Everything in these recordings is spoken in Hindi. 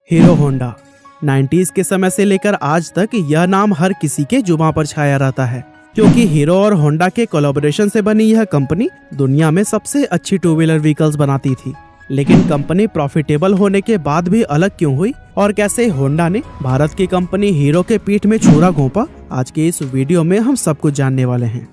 हीरो होंडा 90s के समय से लेकर आज तक यह नाम हर किसी के जुबान पर छाया रहता है, क्योंकि हीरो और होंडा के कोलैबोरेशन से बनी यह कंपनी दुनिया में सबसे अच्छी टू व्हीलर व्हीकल्स बनाती थी। लेकिन कंपनी प्रॉफिटेबल होने के बाद भी अलग क्यों हुई और कैसे होंडा ने भारत की कंपनी हीरो के पीठ में छुरा घोंपा, आज के इस वीडियो में हम सब कुछ जानने वाले हैं।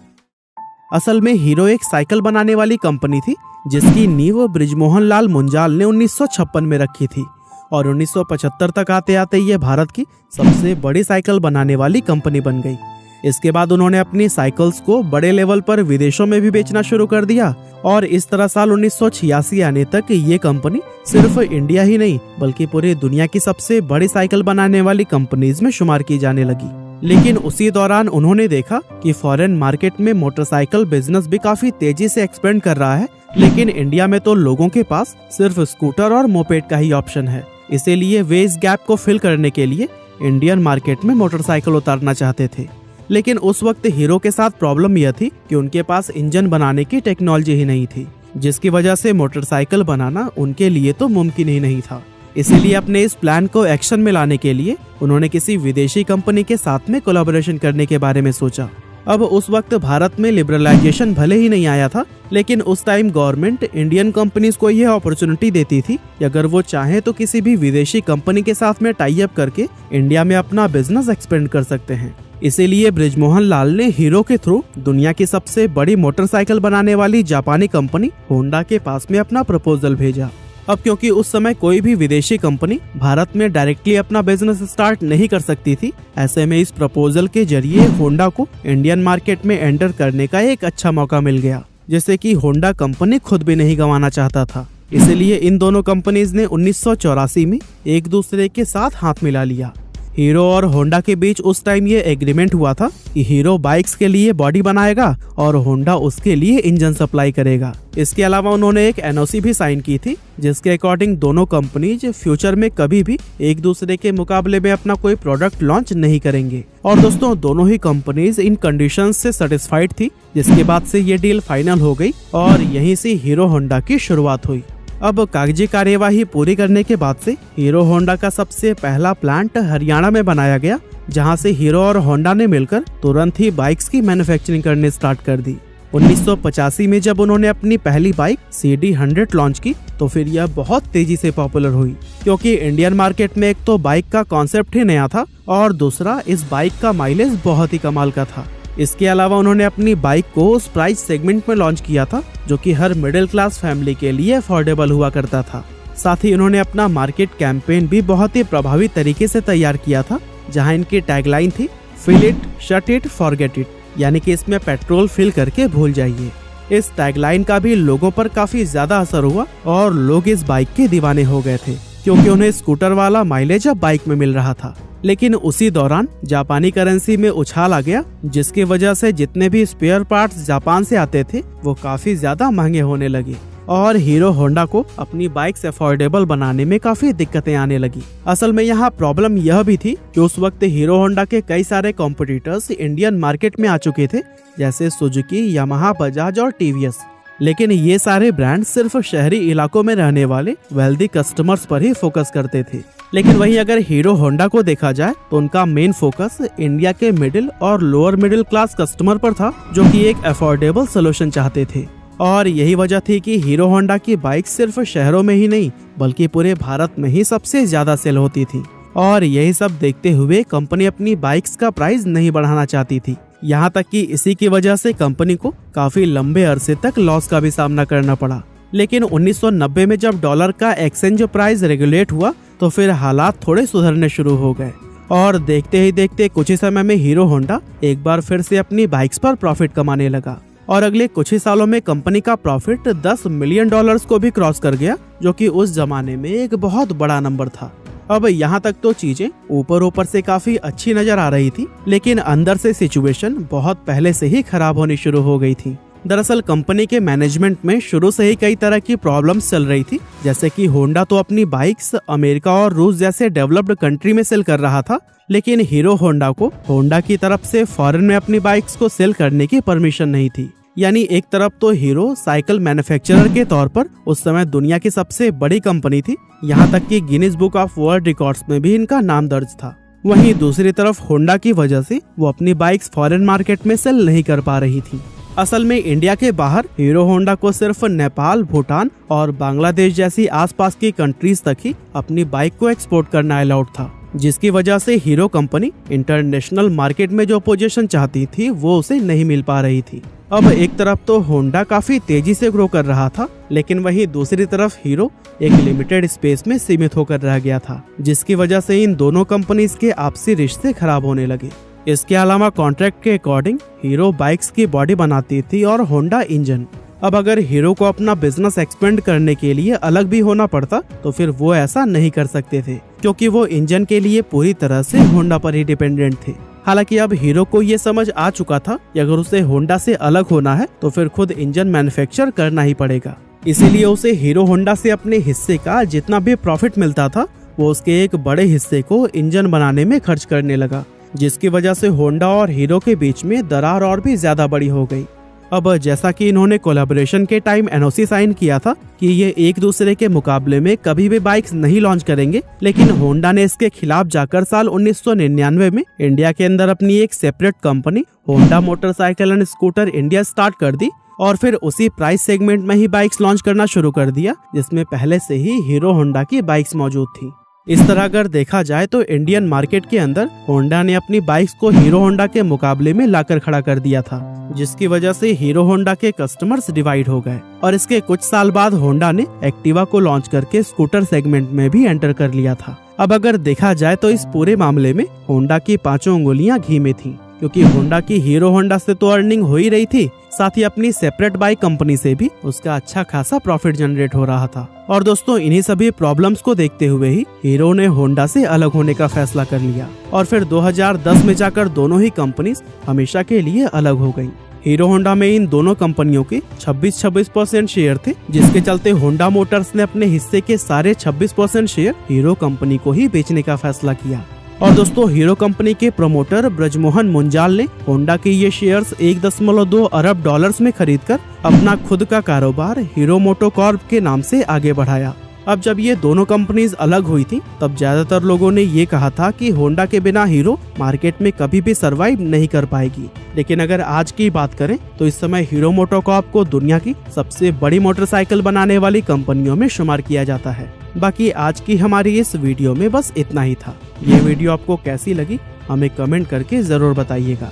असल में हीरो एक साइकिल बनाने वाली कंपनी थी जिसकी नींव बृजमोहन लाल मुंजाल ने 1956 में रखी थी और 1975 तक आते आते ये भारत की सबसे बड़ी साइकिल बनाने वाली कंपनी बन गई। इसके बाद उन्होंने अपनी साइकिल्स को बड़े लेवल पर विदेशों में भी बेचना शुरू कर दिया और इस तरह साल 1986 आने तक ये कंपनी सिर्फ इंडिया ही नहीं बल्कि पूरी दुनिया की सबसे बड़ी साइकिल बनाने वाली कंपनीज में शुमार की जाने लगी। लेकिन उसी दौरान उन्होंने देखा कि फॉरेन मार्केट में मोटरसाइकिल बिजनेस भी काफी तेजी से एक्सपेंड कर रहा है, लेकिन इंडिया में तो लोगों के पास सिर्फ स्कूटर और मोपेड का ही ऑप्शन है। इसीलिए वे इस गैप को फिल करने के लिए इंडियन मार्केट में मोटरसाइकिल उतारना चाहते थे। लेकिन उस वक्त हीरो के साथ प्रॉब्लम यह थी कि उनके पास इंजन बनाने की टेक्नोलॉजी ही नहीं थी, जिसकी वजह से मोटरसाइकिल बनाना उनके लिए तो मुमकिन ही नहीं था। इसीलिए अपने इस प्लान को एक्शन में लाने के लिए उन्होंने किसी विदेशी कंपनी के साथ में कोलैबोरेशन करने के बारे में सोचा। अब उस वक्त भारत में लिबरलाइजेशन भले ही नहीं आया था, लेकिन उस टाइम गवर्नमेंट इंडियन कंपनीज को यह अपॉर्चुनिटी देती थी कि अगर वो चाहे तो किसी भी विदेशी कंपनी के साथ में टाई अप करके इंडिया में अपना बिजनेस एक्सपेंड कर सकते हैं। इसीलिए बृजमोहन लाल ने हीरो के थ्रू दुनिया की सबसे बड़ी मोटरसाइकिल बनाने वाली जापानी कंपनी होंडा के पास में अपना प्रपोजल भेजा। अब क्योंकि उस समय कोई भी विदेशी कंपनी भारत में डायरेक्टली अपना बिजनेस स्टार्ट नहीं कर सकती थी, ऐसे में इस प्रपोजल के जरिए होंडा को इंडियन मार्केट में एंटर करने का एक अच्छा मौका मिल गया, जैसे कि होंडा कंपनी खुद भी नहीं गंवाना चाहता था। इसलिए इन दोनों कंपनीज ने 1984 में एक दूसरे के साथ हाथ मिला लिया। हीरो और होंडा के बीच उस टाइम ये एग्रीमेंट हुआ था कि हीरो बाइक्स के लिए बॉडी बनाएगा और होंडा उसके लिए इंजन सप्लाई करेगा। इसके अलावा उन्होंने एक एनओसी भी साइन की थी जिसके अकॉर्डिंग दोनों कंपनीज फ्यूचर में कभी भी एक दूसरे के मुकाबले में अपना कोई प्रोडक्ट लॉन्च नहीं करेंगे। और दोस्तों, दोनों ही कंपनीज इन कंडीशंस से सेटिस्फाइड थी, जिसके बाद से ये डील फाइनल हो गई और यहीं से हीरो होंडा की शुरुआत हुई। अब कागजी कार्यवाही पूरी करने के बाद से हीरो होंडा का सबसे पहला प्लांट हरियाणा में बनाया गया, जहां से हीरो और होंडा ने मिलकर तुरंत ही बाइक्स की मैन्युफैक्चरिंग करने स्टार्ट कर दी। 1985 में जब उन्होंने अपनी पहली बाइक CD100 लॉन्च की तो फिर यह बहुत तेजी से पॉपुलर हुई, क्योंकि इंडियन मार्केट में एक तो बाइक का कॉन्सेप्ट ही नया था और दूसरा इस बाइक का माइलेज बहुत ही कमाल का था। इसके अलावा उन्होंने अपनी बाइक को उस प्राइस सेगमेंट में लॉन्च किया था जो कि हर मिडिल क्लास फैमिली के लिए अफोर्डेबल हुआ करता था। साथ ही उन्होंने अपना मार्केट कैंपेन भी बहुत ही प्रभावी तरीके से तैयार किया था, जहां इनकी टैगलाइन थी fill it, shut it, forget it, यानी कि इसमें पेट्रोल फिल करके भूल जाइए। इस टैगलाइन का भी लोगों पर काफी ज्यादा असर हुआ और लोग इस बाइक के दीवाने हो गए थे, क्योंकि उन्हें स्कूटर वाला माइलेज अब बाइक में मिल रहा था। लेकिन उसी दौरान जापानी करेंसी में उछाल आ गया, जिसकी वजह से जितने भी स्पेयर पार्ट्स जापान से आते थे वो काफी ज्यादा महंगे होने लगे और हीरो होंडा को अपनी बाइक्स अफोर्डेबल बनाने में काफी दिक्कतें आने लगी। असल में यहाँ प्रॉब्लम यह भी थी कि उस वक्त हीरो होंडा के कई सारे कॉम्पिटिटर्स इंडियन मार्केट में आ चुके थे, जैसे सुजुकी, यामाहा, बजाज और टीवीएस। लेकिन ये सारे ब्रांड सिर्फ शहरी इलाकों में रहने वाले वेल्दी कस्टमर्स पर ही फोकस करते थे। लेकिन वहीं अगर हीरो होंडा को देखा जाए तो उनका मेन फोकस इंडिया के मिडिल और लोअर मिडिल क्लास कस्टमर पर था, जो कि एक अफोर्डेबल सोल्यूशन चाहते थे। और यही वजह थी कि हीरो होंडा की बाइक सिर्फ शहरों में ही नहीं बल्कि पूरे भारत में ही सबसे ज्यादा सेल होती थी। और यही सब देखते हुए कंपनी अपनी बाइक्स का प्राइस नहीं बढ़ाना चाहती थी, यहाँ तक कि इसी की वजह से कंपनी को काफी लंबे अरसे तक लॉस का भी सामना करना पड़ा। लेकिन 1990 में जब डॉलर का एक्सचेंज प्राइस रेगुलेट हुआ तो फिर हालात थोड़े सुधरने शुरू हो गए और देखते ही देखते कुछ ही समय में हीरो होंडा एक बार फिर से अपनी बाइक्स पर प्रॉफिट कमाने लगा और अगले कुछ ही सालों में कंपनी का प्रॉफिट $10 मिलियन को भी क्रॉस कर गया, जो कि उस जमाने में एक बहुत बड़ा नंबर था। अब यहाँ तक तो चीजें ऊपर से काफी अच्छी नजर आ रही थी, लेकिन अंदर से सिचुएशन बहुत पहले से ही खराब होनी शुरू हो गई थी। दरअसल कंपनी के मैनेजमेंट में शुरू से ही कई तरह की प्रॉब्लम्स चल रही थी, जैसे कि होंडा तो अपनी बाइक्स अमेरिका और रूस जैसे डेवलप्ड कंट्री में सेल कर रहा था, लेकिन हीरो होंडा को होंडा की तरफ से फॉरेन में अपनी बाइक्स को सेल करने की परमिशन नहीं थी। यानी एक तरफ तो हीरो साइकिल मैन्युफैक्चरर के तौर पर उस समय दुनिया की सबसे बड़ी कंपनी थी, यहाँ तक कि Guinness book of world records में भी इनका नाम दर्ज था। वहीं दूसरी तरफ होंडा की वजह से वो अपनी बाइक्स फॉरेन मार्केट में सेल नहीं कर पा रही थी। असल में इंडिया के बाहर हीरो होंडा को सिर्फ नेपाल, भूटान और बांग्लादेश जैसी आसपास की कंट्रीज तक ही अपनी बाइक को एक्सपोर्ट करना अलाउड था, जिसकी वजह से हीरो कंपनी इंटरनेशनल मार्केट में जो पोजीशन चाहती थी वो उसे नहीं मिल पा रही थी। अब एक तरफ तो होंडा काफी तेजी से ग्रो कर रहा था, लेकिन वहीं दूसरी तरफ हीरो एक लिमिटेड स्पेस में सीमित होकर रह गया था, जिसकी वजह से इन दोनों कंपनीज के आपसी रिश्ते खराब होने लगे। इसके अलावा कॉन्ट्रैक्ट के अकॉर्डिंग हीरो बाइक्स की बॉडी बनाती थी और होंडा इंजन। अब अगर हीरो को अपना बिजनेस एक्सपेंड करने के लिए अलग भी होना पड़ता तो फिर वो ऐसा नहीं कर सकते थे, क्योंकि वो इंजन के लिए पूरी तरह से होंडा पर ही डिपेंडेंट थे। हालांकि अब हीरो को ये समझ आ चुका था कि अगर उसे होंडा से अलग होना है तो फिर खुद इंजन मैन्युफैक्चर करना ही पड़ेगा। इसीलिए उसे हीरो होंडा से अपने हिस्से का जितना भी प्रॉफिट मिलता था वो उसके एक बड़े हिस्से को इंजन बनाने में खर्च करने लगा, जिसकी वजह से होंडा और हीरो के बीच में दरार और भी ज्यादा बड़ी हो गई। अब जैसा कि इन्होंने कोलैबोरेशन के टाइम एनओसी साइन किया था कि ये एक दूसरे के मुकाबले में कभी भी बाइक्स नहीं लॉन्च करेंगे, लेकिन होंडा ने इसके खिलाफ जाकर साल 1999 में इंडिया के अंदर अपनी एक separate company Honda motorcycle and scooter India start कर दी और फिर उसी प्राइस सेगमेंट में ही बाइक्स लॉन्च करना शुरू कर दिया, जिसमें पहले से ही हीरो होंडा की बाइक्स मौजूद थी। इस तरह अगर देखा जाए तो इंडियन मार्केट के अंदर होंडा ने अपनी बाइक्स को हीरो होंडा के मुकाबले में लाकर खड़ा कर दिया था, जिसकी वजह से हीरो होंडा के कस्टमर्स डिवाइड हो गए और इसके कुछ साल बाद होंडा ने एक्टिवा को लॉन्च करके स्कूटर सेगमेंट में भी एंटर कर लिया था। अब अगर देखा जाए तो इस पूरे मामले में होंडा की पांचों उंगलियां घी में थी, क्योंकि होंडा की हीरो होंडा से तो अर्निंग हो ही रही थी, साथ ही अपनी सेपरेट बाइक कंपनी से भी उसका अच्छा खासा प्रॉफिट जनरेट हो रहा था। और दोस्तों इन्हीं सभी प्रॉब्लम्स को देखते हुए ही हीरो ने होंडा से अलग होने का फैसला कर लिया और फिर 2010 में जाकर दोनों ही कंपनीज हमेशा के लिए अलग हो गयी। हीरो होंडा में इन दोनों कंपनियों के 26% शेयर थे, जिसके चलते होंडा मोटर्स ने अपने हिस्से के सारे 26% शेयर हीरो कंपनी को ही बेचने का फैसला किया। और दोस्तों हीरो कंपनी के प्रमोटर ब्रजमोहन मुंजाल ने होंडा के ये शेयर्स 1.2 अरब डॉलर्स में खरीदकर अपना खुद का कारोबार हीरो मोटोकॉर्प के नाम से आगे बढ़ाया। अब जब ये दोनों कंपनीज अलग हुई थी तब ज्यादातर लोगों ने ये कहा था कि होंडा के बिना हीरो मार्केट में कभी भी सरवाइव नहीं कर पाएगी, लेकिन अगर आज की बात करें तो इस समय हीरो मोटोकॉर्प को दुनिया की सबसे बड़ी मोटरसाइकिल बनाने वाली कंपनियों में शुमार किया जाता है। बाकी आज की हमारी इस वीडियो में बस इतना ही था। ये वीडियो आपको कैसी लगी हमें कमेंट करके जरूर बताइएगा।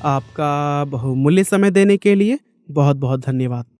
आपका बहुमूल्य समय देने के लिए बहुत बहुत धन्यवाद।